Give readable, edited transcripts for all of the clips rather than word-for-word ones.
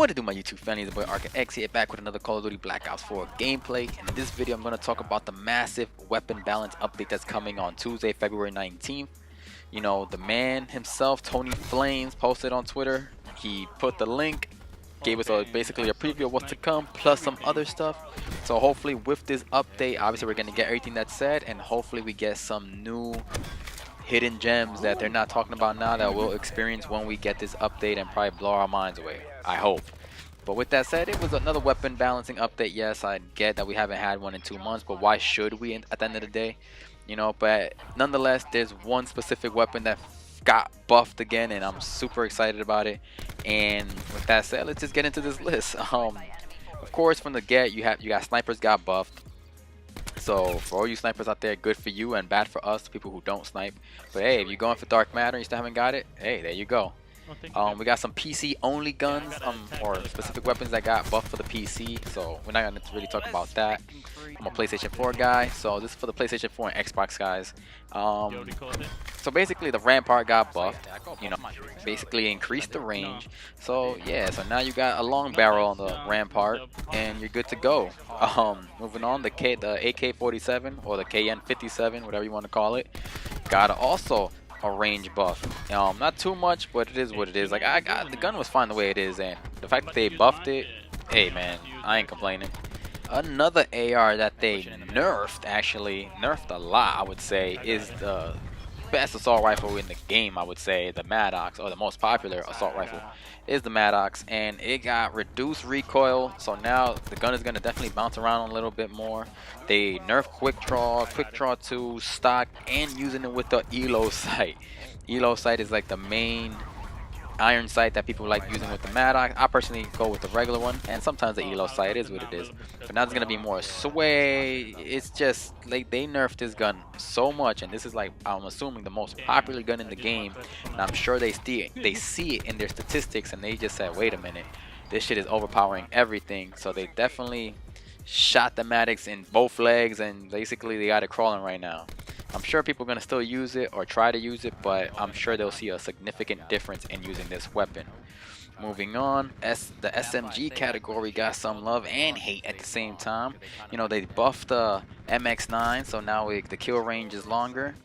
What to do, my YouTube family? It's the boy ArcaX here, back with another Call of Duty Black Ops 4 gameplay. And in this video, I'm going to talk about the massive weapon balance update that's coming on Tuesday, February 19th. You know, the man himself, Tony Flames, posted on Twitter. He put the link, gave us basically a preview of what's to come, plus some other stuff. So hopefully with this update, obviously we're going to get everything that's said, and hopefully we get some new hidden gems that they're not talking about now that we'll experience when we get this update and probably blow our minds away. I hope. But with that said, it was another weapon balancing update. Yes, I get that we haven't had one in 2 months, but why should we at the end of the day? You know, but nonetheless, there's one specific weapon that got buffed again, and I'm super excited about it. And with that said, let's just get into this list. Of course, from the get, you got snipers got buffed. So for all you snipers out there, good for you and bad for us, people who don't snipe. But hey, if you're going for dark matter and you still haven't got it, hey, there you go. We got some PC only guns, or specific weapons that got buffed for the PC, so we're not going to really talk about that. I'm a PlayStation 4 guy, so this is for the PlayStation 4 and Xbox guys. So basically the Rampart got buffed, you know, basically increased the range. So yeah, so now you got a long barrel on the Rampart and you're good to go. Moving on, the AK-47 or the KN-57, whatever you want to call it, got also a range buff. Not too much, but it is what it is. Like the gun was fine the way it is, and the fact that they buffed it, hey man, I ain't complaining. Another AR that they nerfed, actually nerfed a lot, I would say, is the best assault rifle in the game. I would say the Maddox, or the most popular assault rifle, is the Maddox, and it got reduced recoil, so now the gun is going to definitely bounce around a little bit more. They nerfed quick draw 2, stock, and using it with the ELO sight. ELO sight is like the main iron sight that people like using with the Maddox. I personally go with the regular one, and sometimes the ELO sight is what it is. But now it's gonna be more sway. It's just like they nerfed this gun so much, and this is like, I'm assuming, the most popular gun in the game. And I'm sure they see it in their statistics, and they just said, wait a minute, this shit is overpowering everything. So they definitely shot the Maddox in both legs, and basically they got it crawling right now. I'm sure people are going to still use it or try to use it, but I'm sure they'll see a significant difference in using this weapon. Moving on, the SMG category got some love and hate at the same time. You know, they buffed the MX9, so now the kill range is longer.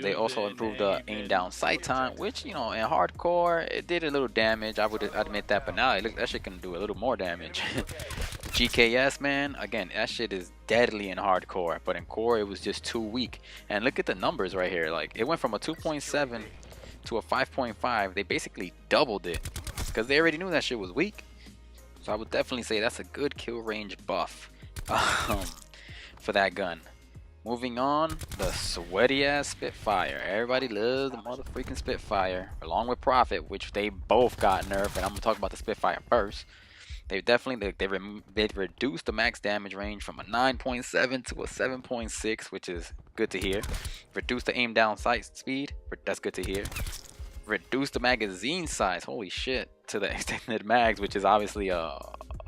They also improved the aim down sight time, which, you know, in hardcore, it did a little damage. I would admit that, but now that shit can do a little more damage. GKS, man, again, that shit is deadly in hardcore, but in core it was just too weak. And look at the numbers right here. Like, it went from a 2.7 to a 5.5. They basically doubled it because they already knew that shit was weak. So I would definitely say that's a good kill range buff for that gun. Moving on, the sweaty ass Spitfire. Everybody loves the motherfucking Spitfire, along with Prophet, which they both got nerfed, and I'm gonna talk about the Spitfire first. They definitely they've reduced the max damage range from a 9.7 to a 7.6, which is good to hear. Reduced the aim down sight speed, that's good to hear. Reduced the magazine size, holy shit, to the extended mags, which is obviously a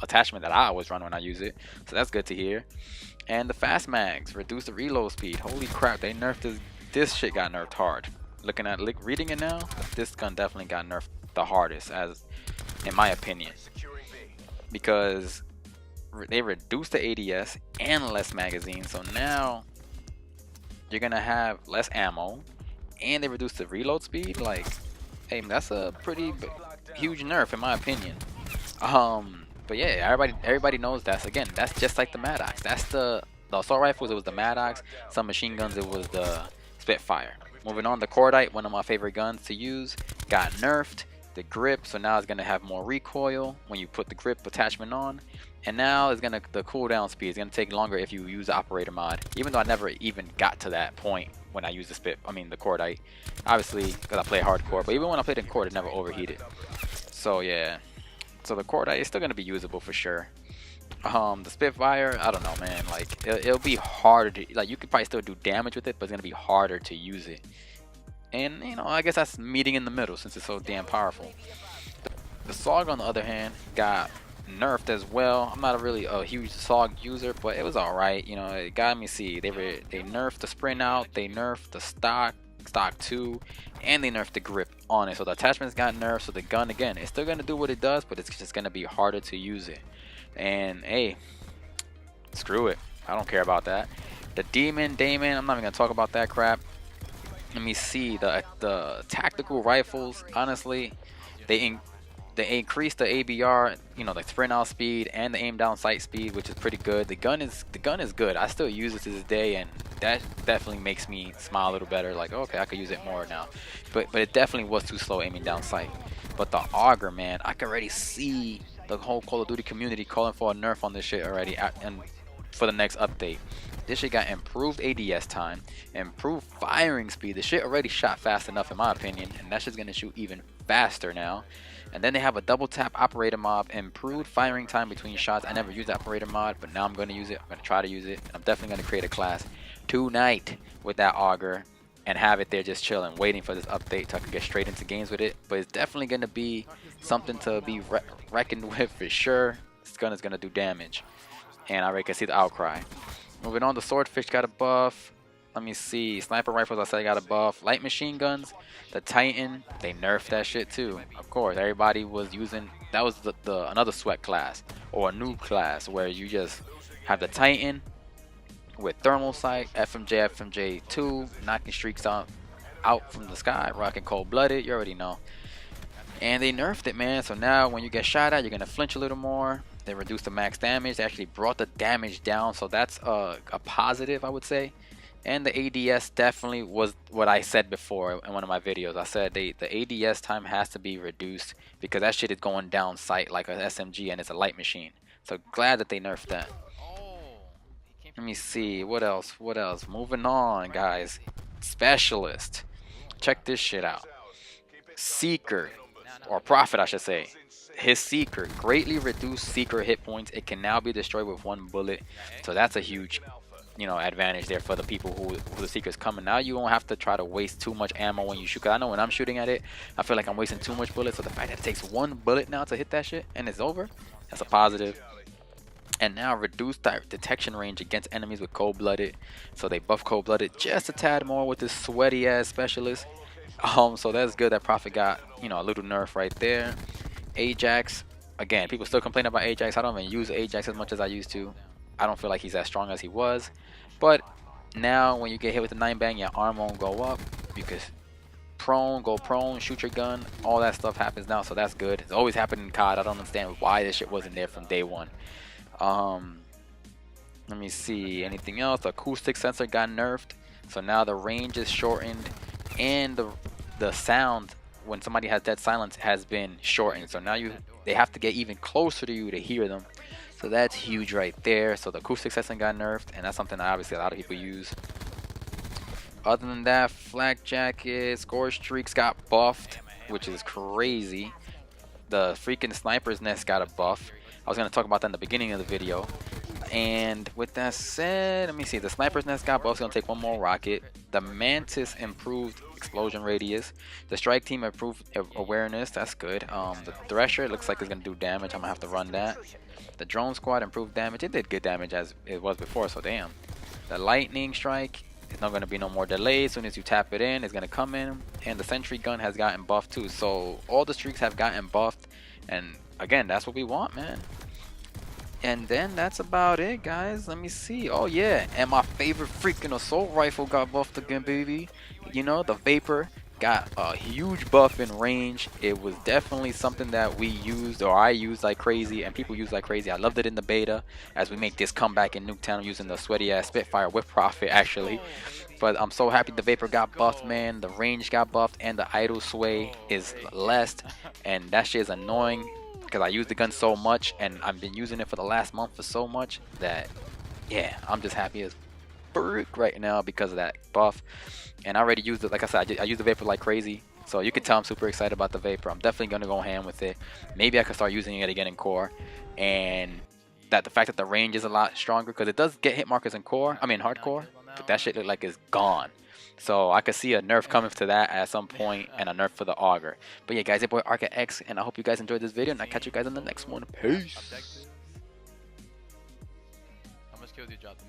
attachment that I always run when I use it, so that's good to hear. And the fast mags, reduced the reload speed. Holy crap, they nerfed this shit got nerfed hard. Reading it now, this gun definitely got nerfed the hardest, as in my opinion, because they reduced the ADS and less magazine, so now you're gonna have less ammo, and they reduced the reload speed. Like, hey, that's a pretty huge nerf in my opinion. But yeah, everybody knows that's just like the Maddox. That's the assault rifles, it was the Maddox. Some machine guns, it was the Spitfire. Moving on, the Cordite, one of my favorite guns to use, got nerfed. The grip, so now it's gonna have more recoil when you put the grip attachment on, and now it's gonna the cooldown speed is gonna take longer if you use the operator mod. Even though I never even got to that point when I used the the Cordite, obviously because I play hardcore. But even when I played in Cord, it never overheated. So yeah, so the Cordite is still gonna be usable for sure. The Spitfire, I don't know, man. Like it'll be harder to, like, you could probably still do damage with it, but it's gonna be harder to use it. And, you know, I guess that's meeting in the middle since it's so damn powerful. The SOG, on the other hand, got nerfed as well. I'm not really a huge SOG user, but it was alright. You know, it got me see. They nerfed the sprint out. They nerfed the stock. stock 2, and they nerfed the grip on it. So the attachments got nerfed, so the gun, again, it's still gonna do what it does, but it's just gonna be harder to use it. And hey, screw it, I don't care about that. The Damon, I'm not even gonna talk about that crap. Let me see, the tactical rifles, honestly, they increased the ABR, you know, the sprint out speed and the aim down sight speed, which is pretty good. The gun is good. I still use it to this day, and that definitely makes me smile a little better. Like, okay, I could use it more now. But it definitely was too slow aiming down sight. But the auger, man, I can already see the whole Call of Duty community calling for a nerf on this shit already, and for the next update. This shit got improved ADS time, improved firing speed. The shit already shot fast enough in my opinion, and that shit's gonna shoot even faster now. And then they have a double tap operator mod, improved firing time between shots. I never used the operator mod, but now I'm going to use it. I'm going to try to use it. And I'm definitely going to create a class tonight with that auger and have it there just chilling, waiting for this update so I can get straight into games with it. But it's definitely going to be something to be reckoned with for sure. This gun is going to do damage. And I already can see the outcry. Moving on, the swordfish got a buff. Let me see. Sniper rifles, I said, got a buff. Light machine guns, the Titan, they nerfed that shit too. Of course, everybody was using, that was another sweat class or a new class where you just have the Titan with thermal sight, FMJ2, knocking streaks out from the sky, rocking cold-blooded. You already know. And they nerfed it, man. So now when you get shot at, you're gonna flinch a little more. They reduced the max damage. They actually brought the damage down, so that's a positive, I would say. And the ADS definitely was what I said before in one of my videos. I said the ADS time has to be reduced because that shit is going down sight like an SMG and it's a light machine. So glad that they nerfed that. Let me see, what else? Moving on, guys. Specialist. Check this shit out. Seeker, or Prophet I should say. His Seeker, greatly reduced Seeker hit points. It can now be destroyed with 1 bullet. So that's a huge, you know, advantage there for the people who the Seeker's coming. Now you don't have to try to waste too much ammo when you shoot. Cause I know when I'm shooting at it, I feel like I'm wasting too much bullets. So the fact that it takes 1 bullet now to hit that shit and it's over, that's a positive. And now reduced detection range against enemies with cold-blooded. So they buff cold-blooded just a tad more with this sweaty ass specialist. So that's good that Prophet got, you know, a little nerf right there. Ajax, again, people still complain about Ajax. I don't even use Ajax as much as I used to. I don't feel like he's as strong as he was. But now when you get hit with the 9-bang, your arm won't go up. You can go prone, shoot your gun. All that stuff happens now, so that's good. It's always happened in COD. I don't understand why this shit wasn't there from day one. Let me see, anything else? The acoustic sensor got nerfed, so now the range is shortened, and the sound when somebody has dead silence has been shortened. So now they have to get even closer to you to hear them. So that's huge right there. So the acoustic sensor got nerfed, and that's something that obviously a lot of people use. Other than that, flak jacket, score streaks got buffed, which is crazy. The freaking sniper's nest got a buff. I was going to talk about that in the beginning of the video. And with that said, let me see. The sniper's nest got buffed. It's going to take 1 more rocket. The mantis improved explosion radius. The strike team improved awareness. That's good. The thresher looks like it's going to do damage. I'm going to have to run that. The drone squad improved damage. It did good damage as it was before, so damn. The lightning strike, it's not going to be no more delay. As soon as you tap it in, it's going to come in. And the sentry gun has gotten buffed too. So all the streaks have gotten buffed. And again, that's what we want, man. And then that's about it, guys. Let me see. Oh yeah, and my favorite freaking assault rifle got buffed again, baby. You know, the Vapor got a huge buff in range. It was definitely something that we used, or I used like crazy, and people use like crazy. I loved it in the beta as we make this comeback in Nuketown using the sweaty ass Spitfire with Prophet actually. But I'm so happy the Vapor got buffed, man. The range got buffed, and the idle sway is less, and that shit is annoying because I use the gun so much, and I've been using it for the last month for so much that, yeah, I'm just happy as frick right now because of that buff. And I already used it, like I said, I use the Vapor like crazy, so you can tell I'm super excited about the Vapor. I'm definitely gonna go ham with it. Maybe I could start using it again in core, and that the fact that the range is a lot stronger, because it does get hit markers in core, I mean hardcore, but that shit look like it's gone. So I could see a nerf coming to that at some point, and a nerf for the auger. But yeah, guys, your boy ArcaX, and I hope you guys enjoyed this video, and I'll catch you guys in the next one. Peace. How much kills you dropped?